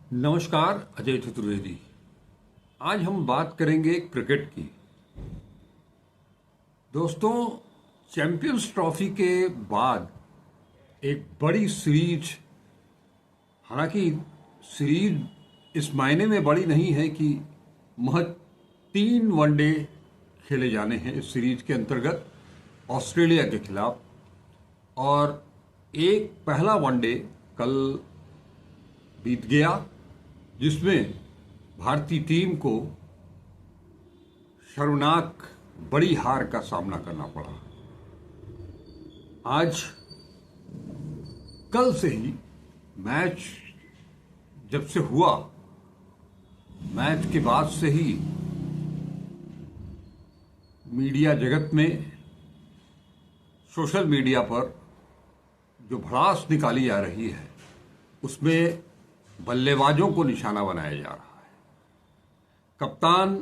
नमस्कार, अजय चतुर्वेदी। आज हम बात करेंगे क्रिकेट की। दोस्तों, चैंपियंस ट्रॉफी के बाद एक बड़ी सीरीज, हालांकि सीरीज इस मायने में बड़ी नहीं है कि महज 3 वनडे खेले जाने हैं इस सीरीज के अंतर्गत ऑस्ट्रेलिया के खिलाफ, और एक पहला वनडे कल बीत गया जिसमें भारतीय टीम को शर्मनाक बड़ी हार का सामना करना पड़ा। आज कल से ही मैच जब से हुआ, मैच के बाद से ही मीडिया जगत में, सोशल मीडिया पर जो भड़ास निकाली जा रही है उसमें बल्लेबाजों को निशाना बनाया जा रहा है। कप्तान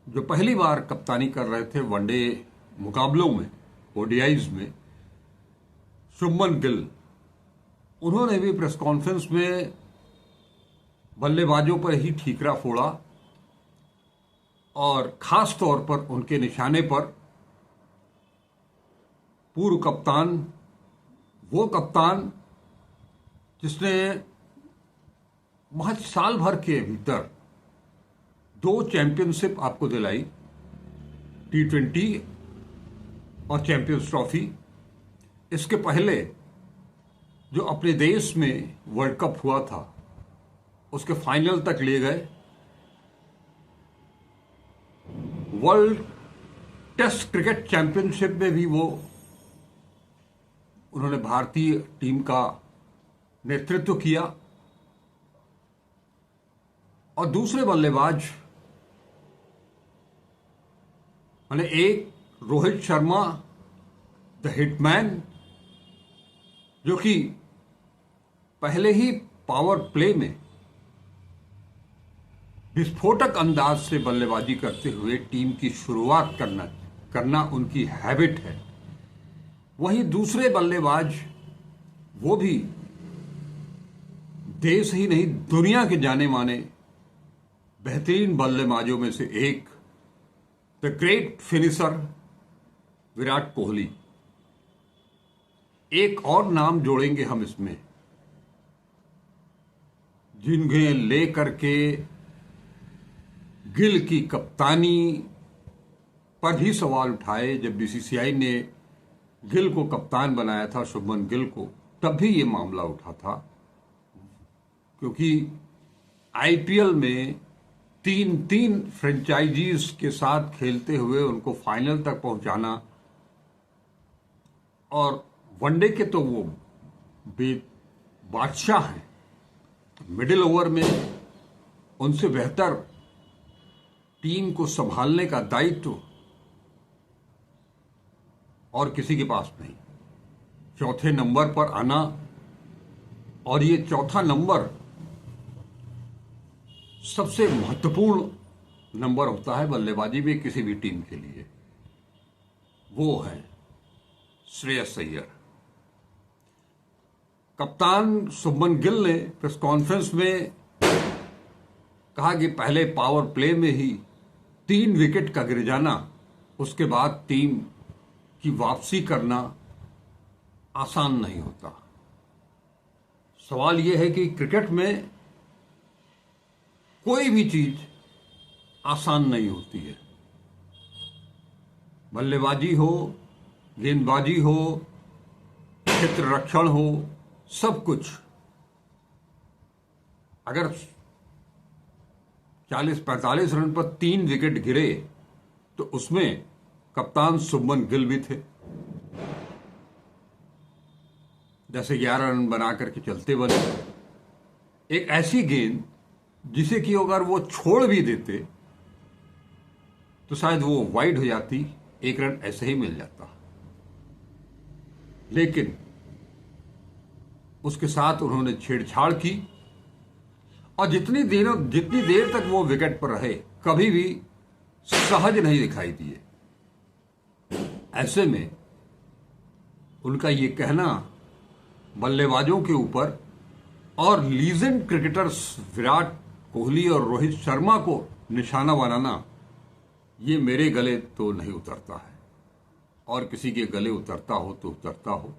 जो पहली बार कप्तानी कर रहे थे वनडे मुकाबलों में, ओडीआईज में, शुभमन गिल, उन्होंने भी प्रेस कॉन्फ्रेंस में बल्लेबाजों पर ही ठीकरा फोड़ा और खास तौर पर उनके निशाने पर पूर्व कप्तान, वो कप्तान जिसने महज साल भर के भीतर 2 चैंपियनशिप आपको दिलाई, T20 और चैंपियंस ट्रॉफी। इसके पहले जो अपने देश में वर्ल्ड कप हुआ था उसके फाइनल तक ले गए। वर्ल्ड टेस्ट क्रिकेट चैंपियनशिप में भी उन्होंने भारतीय टीम का नेतृत्व किया। और दूसरे बल्लेबाज माने एक रोहित शर्मा, द हिटमैन, जो कि पहले ही पावर प्ले में विस्फोटक अंदाज से बल्लेबाजी करते हुए टीम की शुरुआत करना उनकी हैबिट है। वहीं दूसरे बल्लेबाज, वो भी देश ही नहीं दुनिया के जाने माने बेहतरीन बल्लेबाजों में से एक, the great finisher Virat Kohli. एक और नाम जोड़ेंगे हम इसमें, जिन्हें लेकर के गिल की कप्तानी पर भी सवाल उठाए। जब बीसीसीआई ने गिल को कप्तान बनाया था, शुभमन गिल को, तब भी ये मामला उठा था, क्योंकि आईपीएल में 3 फ्रेंचाइजीज के साथ खेलते हुए उनको फाइनल तक पहुंचाना, और वनडे के तो वो बादशाह हैं, मिडिल ओवर में उनसे बेहतर टीम को संभालने का दायित्व और किसी के पास नहीं। चौथे नंबर पर आना, और ये चौथा नंबर सबसे महत्वपूर्ण नंबर होता है बल्लेबाजी में किसी भी टीम के लिए, वो है श्रेयस अय्यर। कप्तान शुभमन गिल ने प्रेस कॉन्फ्रेंस में कहा कि पहले पावर प्ले में ही 3 विकेट का गिर जाना, उसके बाद टीम की वापसी करना आसान नहीं होता। सवाल यह है कि क्रिकेट में कोई भी चीज आसान नहीं होती है। बल्लेबाजी हो, गेंदबाजी हो, क्षेत्र रक्षण हो, सब कुछ। अगर 40-45 रन पर 3 विकेट गिरे तो उसमें कप्तान शुभमन गिल भी थे। जैसे 11 रन बना करके चलते बने। एक ऐसी गेंद जिसे कि अगर वो छोड़ भी देते तो शायद वो वाइड हो जाती, 1 रन ऐसे ही मिल जाता, लेकिन उसके साथ उन्होंने छेड़छाड़ की, और जितनी देर तक वो विकेट पर रहे, कभी भी सहज नहीं दिखाई दिए। ऐसे में उनका ये कहना बल्लेबाजों के ऊपर और लीजेंड क्रिकेटर्स विराट कोहली और रोहित शर्मा को निशाना बनाना, ये मेरे गले तो नहीं उतरता है, और किसी के गले उतरता हो तो उतरता हो।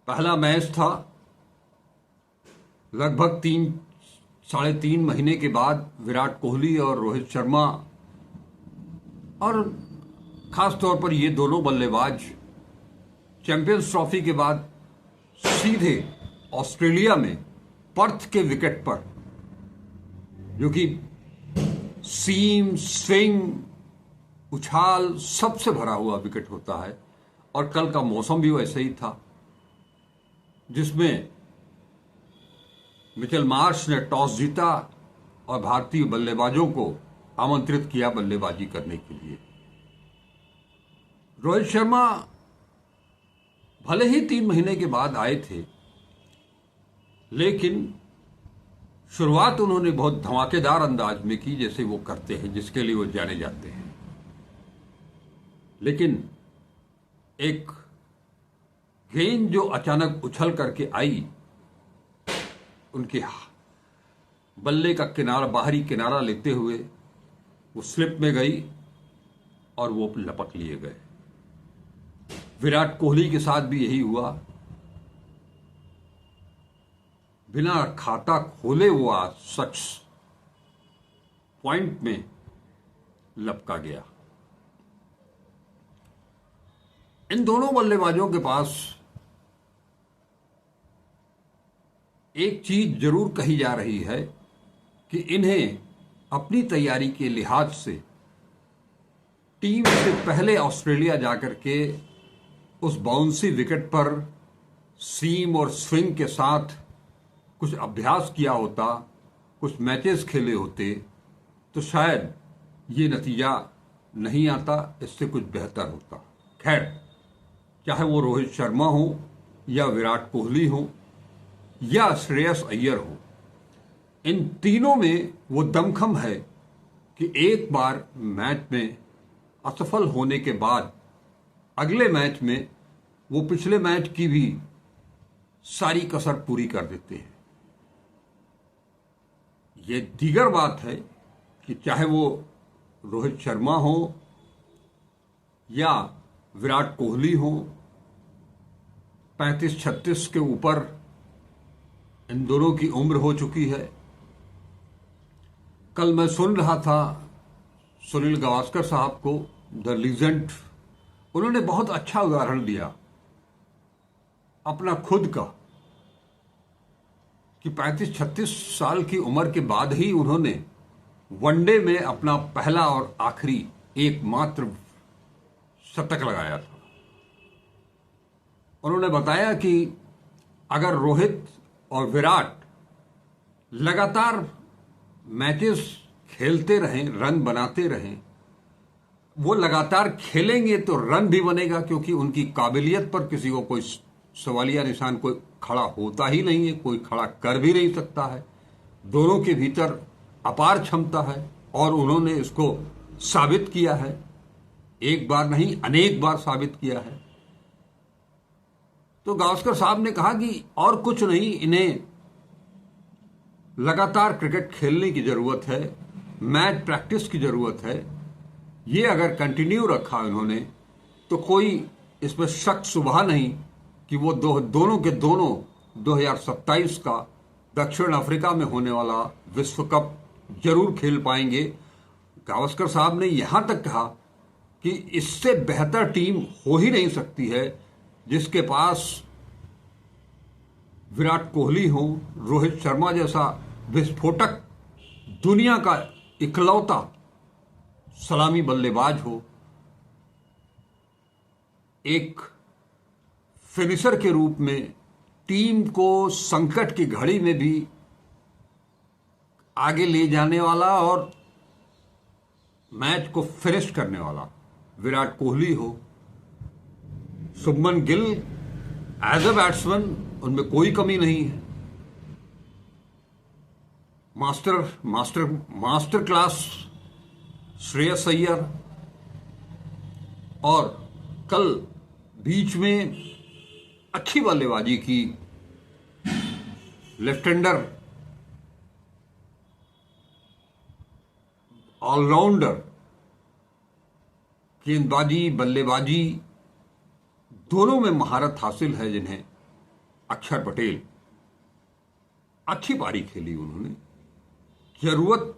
पहला मैच था लगभग 3-3.5 महीने के बाद विराट कोहली और रोहित शर्मा, और खास तौर पर ये दोनों बल्लेबाज चैंपियंस ट्रॉफी के बाद सीधे ऑस्ट्रेलिया में पर्थ के विकेट पर, जो कि सीम, स्विंग, उछाल सबसे भरा हुआ विकेट होता है, और कल का मौसम भी वैसे ही था, जिसमें मिचेल मार्श ने टॉस जीता और भारतीय बल्लेबाजों को आमंत्रित किया बल्लेबाजी करने के लिए। रोहित शर्मा भले ही 3 महीने के बाद आए थे, लेकिन शुरुआत उन्होंने बहुत धमाकेदार अंदाज में की, जैसे वो करते हैं, जिसके लिए वो जाने जाते हैं। लेकिन एक गेंद जो अचानक उछल करके आई, उनके बल्ले का किनारा, बाहरी किनारा लेते हुए वो स्लिप में गई और वो लपक लिए गए। विराट कोहली के साथ भी यही हुआ, बिना खाता खोले हुआ सच पॉइंट में लपका गया। इन दोनों बल्लेबाजों के पास एक चीज जरूर कही जा रही है कि इन्हें अपनी तैयारी के लिहाज से टीम से पहले ऑस्ट्रेलिया जाकर के उस बाउंसी विकेट पर सीम और स्विंग के साथ कुछ अभ्यास किया होता, कुछ मैचेस खेले होते, तो शायद ये नतीजा नहीं आता, इससे कुछ बेहतर होता। खैर, चाहे वो रोहित शर्मा हो या विराट कोहली हो या श्रेयस अय्यर हो, इन तीनों में वो दमखम है कि एक बार मैच में असफल होने के बाद अगले मैच में वो पिछले मैच की भी सारी कसर पूरी कर देते हैं। ये दीगर बात है कि चाहे वो रोहित शर्मा हो या विराट कोहली हो, 35-36 के ऊपर इन दोनों की उम्र हो चुकी है। कल मैं सुन रहा था सुनील गावस्कर साहब को, द लीजेंड, उन्होंने बहुत अच्छा उदाहरण दिया अपना खुद का, कि 35-36 साल की उम्र के बाद ही उन्होंने वनडे में अपना पहला और आखिरी एकमात्र शतक लगाया था। उन्होंने बताया कि अगर रोहित और विराट लगातार मैचेस खेलते रहें, रन बनाते रहें, वो लगातार खेलेंगे तो रन भी बनेगा, क्योंकि उनकी काबिलियत पर किसी को कोई सवालिया निशान कोई खड़ा होता ही नहीं है, कोई खड़ा कर भी नहीं सकता है। दोनों के भीतर अपार क्षमता है और उन्होंने इसको साबित किया है, एक बार नहीं अनेक बार साबित किया है। तो गावस्कर साहब ने कहा कि और कुछ नहीं, इन्हें लगातार क्रिकेट खेलने की जरूरत है, मैच प्रैक्टिस की जरूरत है। ये अगर कंटिन्यू रखा इन्होंने तो कोई इसमें शक सुबह नहीं कि वो दोनों के दोनों 2027 का दक्षिण अफ्रीका में होने वाला विश्व कप जरूर खेल पाएंगे। गावस्कर साहब ने यहां तक कहा कि इससे बेहतर टीम हो ही नहीं सकती है, जिसके पास विराट कोहली हो, रोहित शर्मा जैसा विस्फोटक दुनिया का इकलौता सलामी बल्लेबाज हो, एक फिनिशर के रूप में टीम को संकट की घड़ी में भी आगे ले जाने वाला और मैच को फिनिश करने वाला विराट कोहली हो। Shubman Gill as a batsman, उनमें कोई कमी नहीं है। मास्टर क्लास श्रेयस अय्यर, और कल बीच में अच्छी बल्लेबाजी की लेफ्ट हैंडर ऑलराउंडर, गेंदबाजी बल्लेबाजी दोनों में महारत हासिल है जिन्हें अक्षर पटेल, अच्छी पारी खेली उन्होंने, जरूरत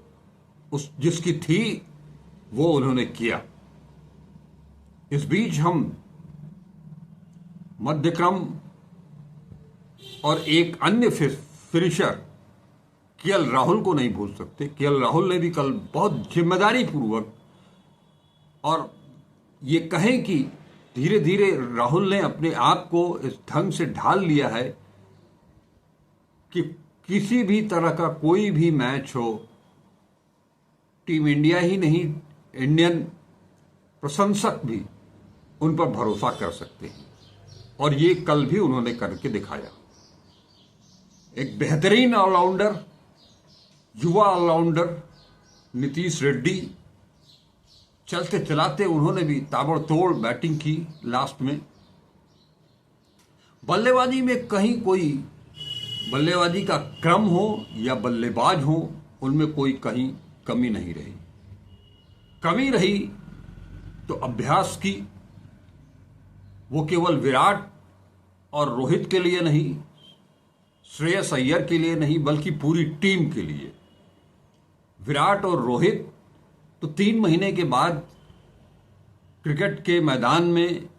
उस जिसकी थी वो उन्होंने किया। इस बीच हम मध्यक्रम और एक अन्य फिनिशर केएल राहुल को नहीं भूल सकते। केएल राहुल ने भी कल बहुत जिम्मेदारी पूर्वक, और ये कहें कि धीरे धीरे राहुल ने अपने आप को इस ढंग से ढाल लिया है कि किसी भी तरह का कोई भी मैच हो, टीम इंडिया ही नहीं इंडियन प्रशंसक भी उन पर भरोसा कर सकते हैं, और ये कल भी उन्होंने करके दिखाया। एक बेहतरीन ऑलराउंडर, युवा ऑलराउंडर नीतीश रेड्डी, चलते चलाते उन्होंने भी ताबड़तोड़ बैटिंग की लास्ट में। बल्लेबाजी में कहीं कोई बल्लेबाजी का क्रम हो या बल्लेबाज हो, उनमें कोई कहीं कमी नहीं रही। कमी रही तो अभ्यास की, वो केवल विराट और रोहित के लिए नहीं, श्रेयस अय्यर के लिए नहीं, बल्कि पूरी टीम के लिए। विराट और रोहित तो 3 महीने के बाद क्रिकेट के मैदान में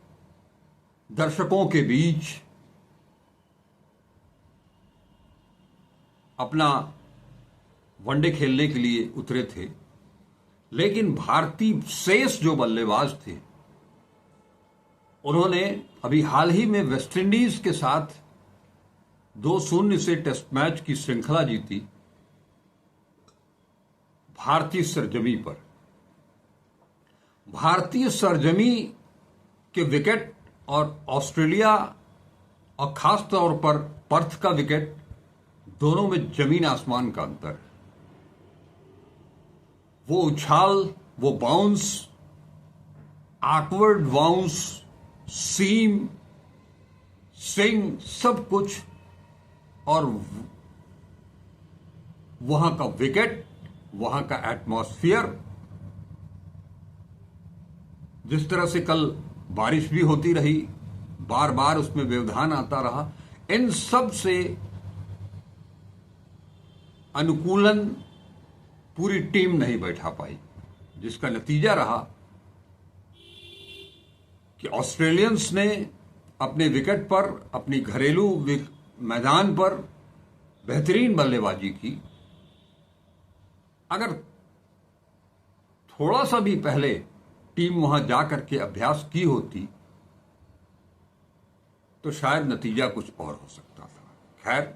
दर्शकों के बीच अपना वनडे खेलने के लिए उतरे थे, लेकिन भारतीय शेष जो बल्लेबाज थे उन्होंने अभी हाल ही में वेस्टइंडीज के साथ 2-0 से टेस्ट मैच की श्रृंखला जीती भारतीय सरजमी पर। भारतीय सरजमी के विकेट और ऑस्ट्रेलिया और खास तौर पर पर्थ का विकेट, दोनों में जमीन आसमान का अंतर है। वो उछाल, वो बाउंस, आकवर्ड बाउंस, सीम, स्विंग, सब कुछ, और वहां का विकेट, वहां का एटमॉस्फेयर, जिस तरह से कल बारिश भी होती रही, बार बार उसमें व्यवधान आता रहा, इन सब से अनुकूलन पूरी टीम नहीं बैठा पाई, जिसका नतीजा रहा कि ऑस्ट्रेलियंस ने अपने विकेट पर, अपनी घरेलू मैदान पर बेहतरीन बल्लेबाजी की। अगर थोड़ा सा भी पहले टीम वहां जाकर के अभ्यास की होती तो शायद नतीजा कुछ और हो सकता था। खैर,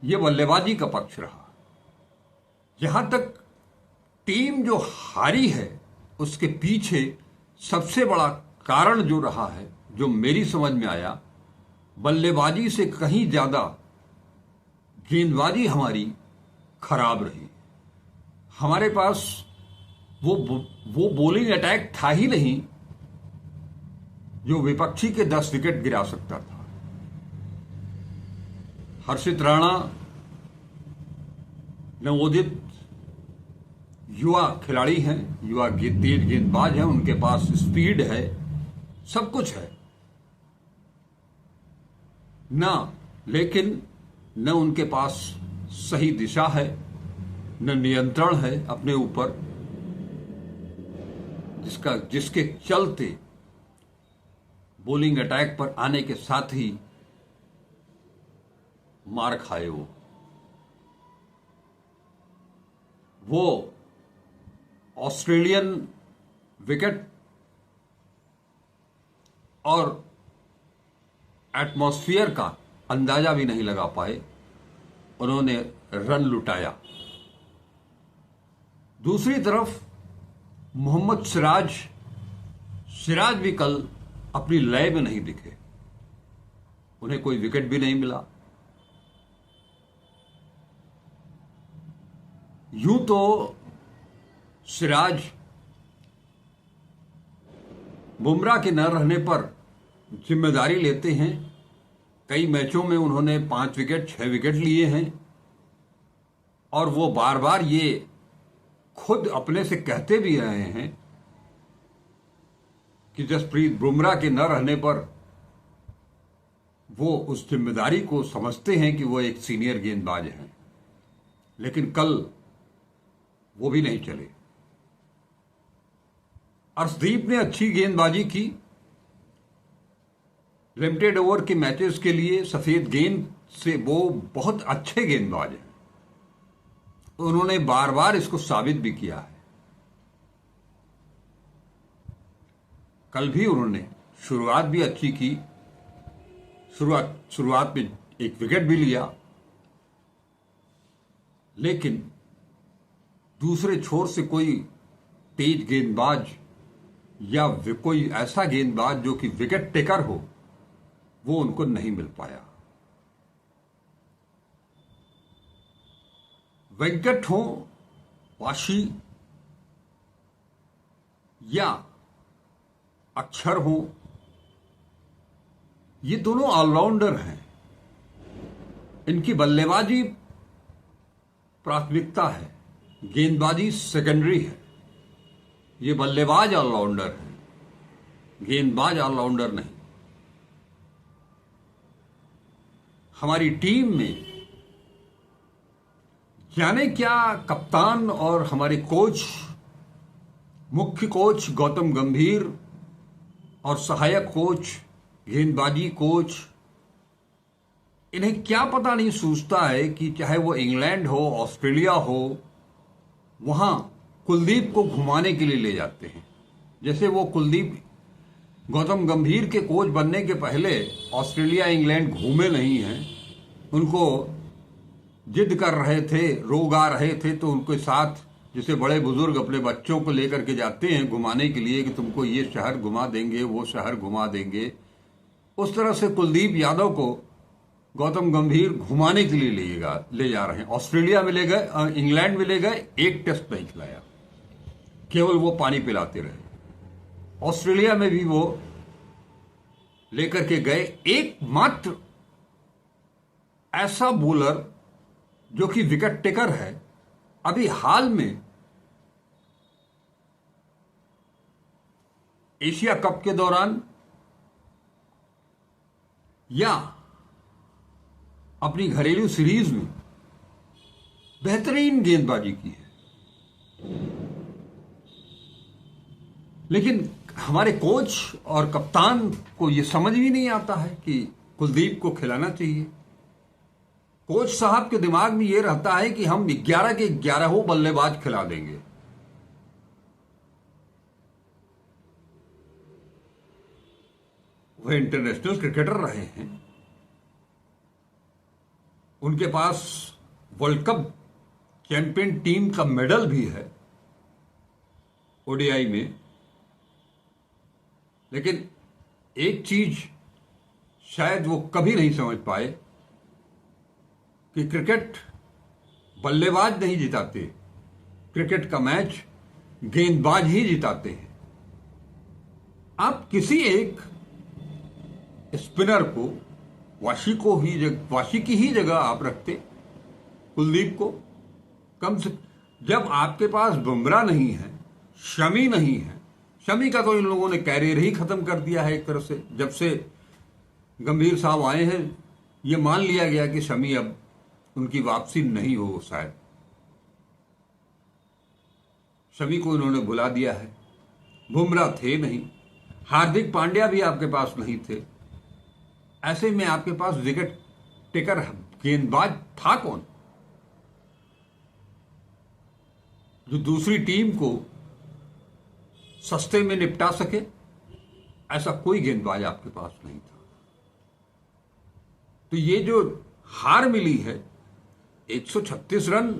यह बल्लेबाजी का पक्ष रहा। जहां तक टीम जो हारी है उसके पीछे सबसे बड़ा कारण जो रहा है, जो मेरी समझ में आया, बल्लेबाजी से कहीं ज्यादा गेंदबाजी हमारी खराब रही। हमारे पास वो बॉलिंग अटैक था ही नहीं जो विपक्षी के 10 विकेट गिरा सकता था। हर्षित राणा, नवोदित युवा खिलाड़ी हैं, युवा तेज गेंदबाज हैं, उनके पास स्पीड है, सब कुछ है ना, लेकिन न उनके पास सही दिशा है, न नियंत्रण है अपने ऊपर, जिसके चलते बॉलिंग अटैक पर आने के साथ ही मार खाए। वो ऑस्ट्रेलियन विकेट और एटमॉस्फेयर का अंदाजा भी नहीं लगा पाए, उन्होंने रन लुटाया। दूसरी तरफ मोहम्मद सिराज भी कल अपनी लय में नहीं दिखे, उन्हें कोई विकेट भी नहीं मिला। यूं तो सिराज बुमराह के न रहने पर जिम्मेदारी लेते हैं, कई मैचों में उन्होंने 5 विकेट 6 विकेट लिए हैं और वो बार बार ये खुद अपने से कहते भी रहे हैं कि जसप्रीत बुमराह के न रहने पर वो उस जिम्मेदारी को समझते हैं कि वो एक सीनियर गेंदबाज हैं, लेकिन कल वो भी नहीं चले। अर्शदीप ने अच्छी गेंदबाजी की, लिमिटेड ओवर के मैचेस के लिए सफेद गेंद से वो बहुत अच्छे गेंदबाज हैं, उन्होंने बार बार इसको साबित भी किया है। कल भी उन्होंने शुरुआत भी अच्छी की, शुरुआत में 1 विकेट भी लिया, लेकिन दूसरे छोर से कोई तेज गेंदबाज या कोई ऐसा गेंदबाज जो कि विकेट टेकर हो वो उनको नहीं मिल पाया। वेंकट हो, वाशी या अक्षर हो, ये दोनों ऑलराउंडर हैं, इनकी बल्लेबाजी प्राथमिकता है, गेंदबाजी सेकेंडरी है। ये बल्लेबाज ऑलराउंडर है, गेंदबाज ऑलराउंडर नहीं। हमारी टीम में जाने क्या कप्तान और हमारे कोच, मुख्य कोच गौतम गंभीर और सहायक कोच, गेंदबाजी कोच, इन्हें क्या पता नहीं सूझता है कि चाहे वो इंग्लैंड हो, ऑस्ट्रेलिया हो, वहां कुलदीप को घुमाने के लिए ले जाते हैं। जैसे वो कुलदीप गौतम गंभीर के कोच बनने के पहले ऑस्ट्रेलिया इंग्लैंड घूमे नहीं हैं, उनको जिद कर रहे थे, रोग आ रहे थे तो उनके साथ जैसे बड़े बुजुर्ग अपने बच्चों को लेकर के जाते हैं घुमाने के लिए कि तुमको ये शहर घुमा देंगे, वो शहर घुमा देंगे, उस तरह से कुलदीप यादव को गौतम गंभीर घुमाने के लिए ले जा रहे हैं। ऑस्ट्रेलिया में ले गए, इंग्लैंड में ले गए, 1 टेस्ट नहीं खिलाया, केवल वो पानी पिलाते रहे। ऑस्ट्रेलिया में भी वो लेकर के गए एकमात्र ऐसा बॉलर जो कि विकेट टेकर है। अभी हाल में एशिया कप के दौरान या अपनी घरेलू सीरीज में बेहतरीन गेंदबाजी की है, लेकिन हमारे कोच और कप्तान को यह समझ भी नहीं आता है कि कुलदीप को खिलाना चाहिए। कोच साहब के दिमाग में यह रहता है कि हम 11 के 11 बल्लेबाज खिला देंगे। वह इंटरनेशनल क्रिकेटर रहे हैं, उनके पास वर्ल्ड कप चैंपियन टीम का मेडल भी है ओडीआई में, लेकिन एक चीज शायद वो कभी नहीं समझ पाए कि क्रिकेट बल्लेबाज नहीं जिताते, क्रिकेट का मैच गेंदबाज ही जिताते हैं। आप किसी एक स्पिनर को, वाशी की ही जगह आप रखते कुलदीप को। कम से जब आपके पास बुमराह नहीं है, शमी नहीं है, शमी का तो इन लोगों ने कैरियर ही खत्म कर दिया है एक तरह से। जब से गंभीर साहब आए हैं ये मान लिया गया कि शमी अब उनकी वापसी नहीं हो, शायद शमी को इन्होंने बुला दिया है। बुमराह थे नहीं, हार्दिक पांड्या भी आपके पास नहीं थे, ऐसे में आपके पास विकेट टेकर गेंदबाज था कौन जो दूसरी टीम को सस्ते में निपटा सके? ऐसा कोई गेंदबाज आपके पास नहीं था। तो ये जो हार मिली है, 136 रन,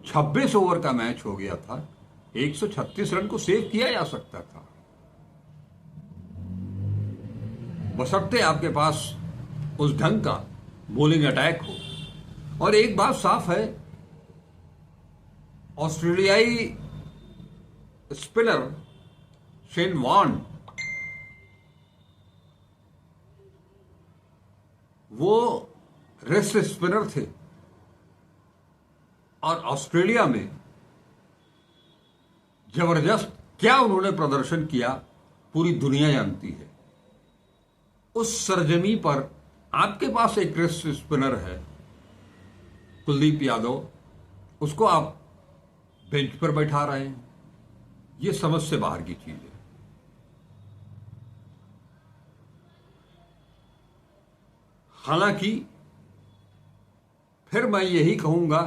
26 ओवर का मैच हो गया था, 136 रन को सेव किया जा सकता था, बशर्ते आपके पास उस ढंग का बॉलिंग अटैक हो। और एक बात साफ है, ऑस्ट्रेलियाई स्पिनर शेन वॉर्न वो रेस्ट स्पिनर थे और ऑस्ट्रेलिया में जबरदस्त क्या उन्होंने प्रदर्शन किया पूरी दुनिया जानती है। उस सरजमी पर आपके पास एक रेस्ट स्पिनर है कुलदीप यादव, उसको आप बेंच पर बैठा रहे हैं, ये समझ से बाहर की चीज है। हालांकि फिर मैं यही कहूंगा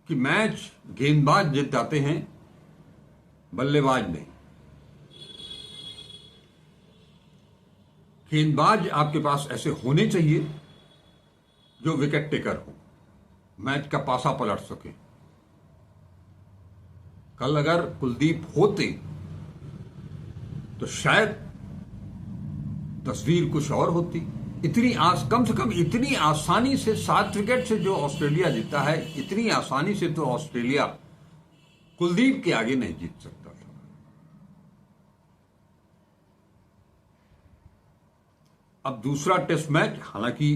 कि मैच गेंदबाज जीत जाते हैं, बल्लेबाज नहीं। गेंदबाज आपके पास ऐसे होने चाहिए जो विकेट टेकर हो, मैच का पासा पलट सके। कल अगर कुलदीप होते तो शायद तस्वीर कुछ और होती। कम से कम इतनी आसानी से 7 विकेट से जो ऑस्ट्रेलिया जीता है, इतनी आसानी से तो ऑस्ट्रेलिया कुलदीप के आगे नहीं जीत सकता था। अब दूसरा टेस्ट मैच, हालांकि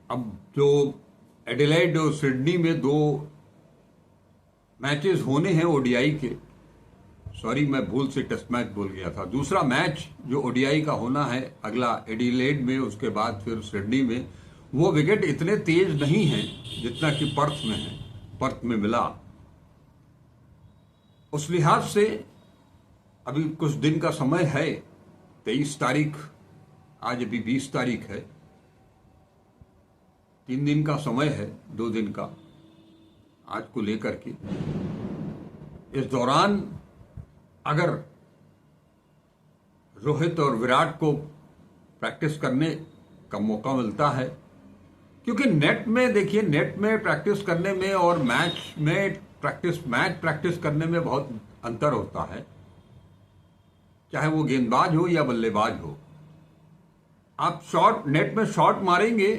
अब जो एडिलेड और सिडनी में 2 मैचेस होने हैं ओडीआई के, सॉरी मैं भूल से टेस्ट मैच बोल गया था। दूसरा मैच जो ओडीआई का होना है अगला एडिलेड में, उसके बाद फिर सिडनी में, वो विकेट इतने तेज नहीं हैं जितना कि पर्थ में है, पर्थ में मिला। उस लिहाज से अभी कुछ दिन का समय है, 23 तारीख, आज अभी 20 तारीख है, 3 दिन का समय है, 2 दिन का आज को लेकर के। इस दौरान अगर रोहित और विराट को प्रैक्टिस करने का मौका मिलता है, क्योंकि नेट में देखिए, नेट में प्रैक्टिस करने में और मैच प्रैक्टिस करने में बहुत अंतर होता है, चाहे वो गेंदबाज हो या बल्लेबाज हो। आप नेट में शॉट मारेंगे,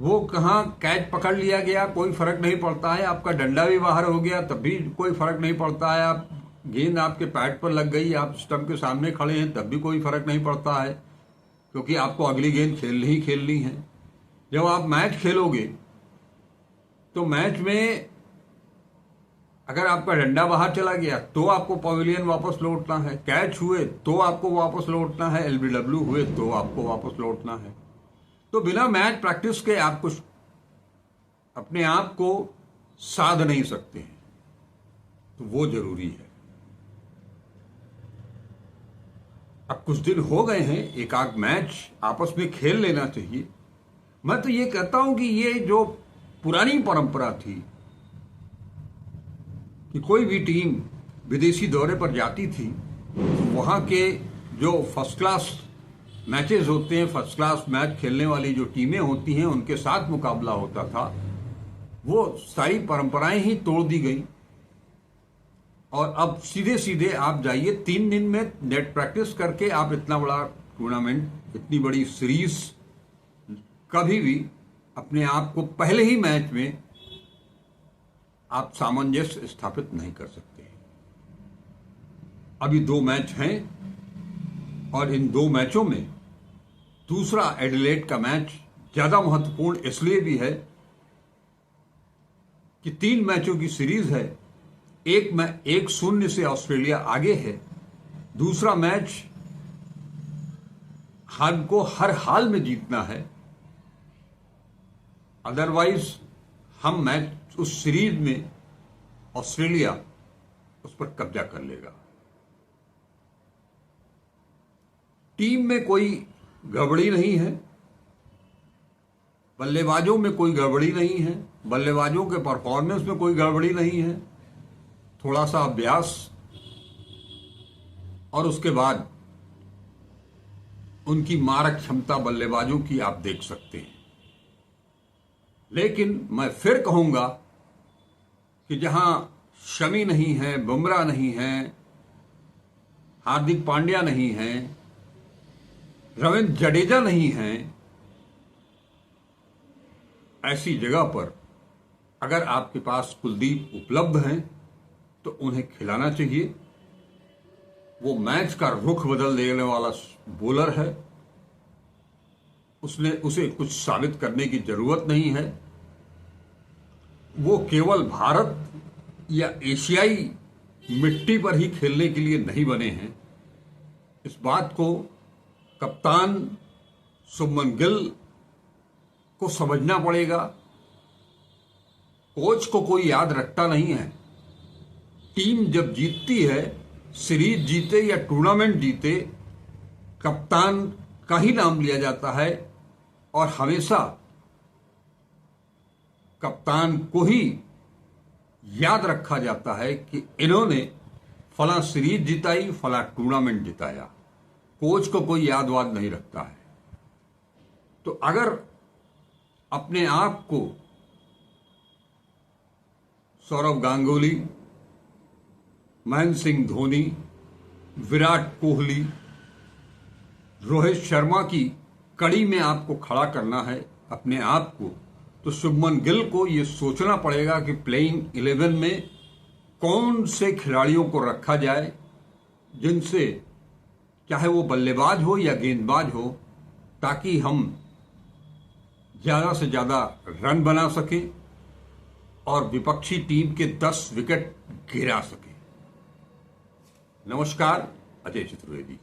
वो कहाँ कैच पकड़ लिया गया कोई फर्क नहीं पड़ता है, आपका डंडा भी बाहर हो गया तब भी कोई फर्क नहीं पड़ता है, आप गेंद आपके पैड पर लग गई, आप स्टंप के सामने खड़े हैं तब भी कोई फर्क नहीं पड़ता है, क्योंकि आपको अगली गेंद खेलनी है। जब आप मैच खेलोगे तो मैच में अगर आपका डंडा बाहर चला गया तो आपको पवेलियन वापस लौटना है, कैच हुए तो आपको वापस लौटना है, एलबीडब्ल्यू हुए तो आपको वापस लौटना है। तो बिना मैच प्रैक्टिस के आप कुछ अपने आप को साध नहीं सकते हैं, तो वो जरूरी है। अब कुछ दिन हो गए हैं, एक आध मैच आपस में खेल लेना चाहिए। मैं तो ये कहता हूं कि ये जो पुरानी परंपरा थी कि कोई भी टीम विदेशी दौरे पर जाती थी, वहां के जो फर्स्ट क्लास मैचेस होते हैं, फर्स्ट क्लास मैच खेलने वाली जो टीमें होती हैं, उनके साथ मुकाबला होता था, वो सारी परंपराएं ही तोड़ दी गई। और अब सीधे सीधे आप जाइए, 3 दिन में नेट प्रैक्टिस करके आप इतना बड़ा टूर्नामेंट, इतनी बड़ी सीरीज कभी भी अपने आप को पहले ही मैच में आप सामंजस्य स्थापित नहीं कर सकते। अभी 2 मैच हैं और इन 2 मैचों में दूसरा एडिलेड का मैच ज्यादा महत्वपूर्ण इसलिए भी है कि 3 मैचों की सीरीज है, 1-0 से ऑस्ट्रेलिया आगे है। दूसरा मैच हमको हर हाल में जीतना है, अदरवाइज हम मैच उस सीरीज में ऑस्ट्रेलिया उस पर कब्जा कर लेगा। टीम में कोई गड़बड़ी नहीं है, बल्लेबाजों में कोई गड़बड़ी नहीं है, बल्लेबाजों के परफॉर्मेंस में कोई गड़बड़ी नहीं है। थोड़ा सा अभ्यास और उसके बाद उनकी मारक क्षमता बल्लेबाजों की आप देख सकते हैं। लेकिन मैं फिर कहूंगा कि जहां शमी नहीं है, बुमराह नहीं है, हार्दिक पांड्या नहीं है, रविंद्र जडेजा नहीं है, ऐसी जगह पर अगर आपके पास कुलदीप उपलब्ध हैं तो उन्हें खिलाना चाहिए। वो मैच का रुख बदल देने वाला बॉलर है उसे कुछ साबित करने की जरूरत नहीं है। वो केवल भारत या एशियाई मिट्टी पर ही खेलने के लिए नहीं बने हैं। इस बात को कप्तान शुभमन गिल को समझना पड़ेगा। कोच को कोई याद रखता नहीं है। टीम जब जीतती है, सीरीज जीते या टूर्नामेंट जीते, कप्तान का ही नाम लिया जाता है और हमेशा कप्तान को ही याद रखा जाता है कि इन्होंने फला सीरीज जिताई, फला टूर्नामेंट जिताया। कोच को कोई याद वाद नहीं रखता है। तो अगर अपने आप को सौरव गांगुली, महेंद्र सिंह धोनी, विराट कोहली, रोहित शर्मा की कड़ी में आपको खड़ा करना है अपने आप को, तो शुभमन गिल को यह सोचना पड़ेगा कि प्लेइंग 11 में कौन से खिलाड़ियों को रखा जाए, जिनसे चाहे वो बल्लेबाज हो या गेंदबाज हो, ताकि हम ज्यादा से ज्यादा रन बना सकें और विपक्षी टीम के 10 विकेट गिरा सकें। नमस्कार, अजय चतुर्वेदी।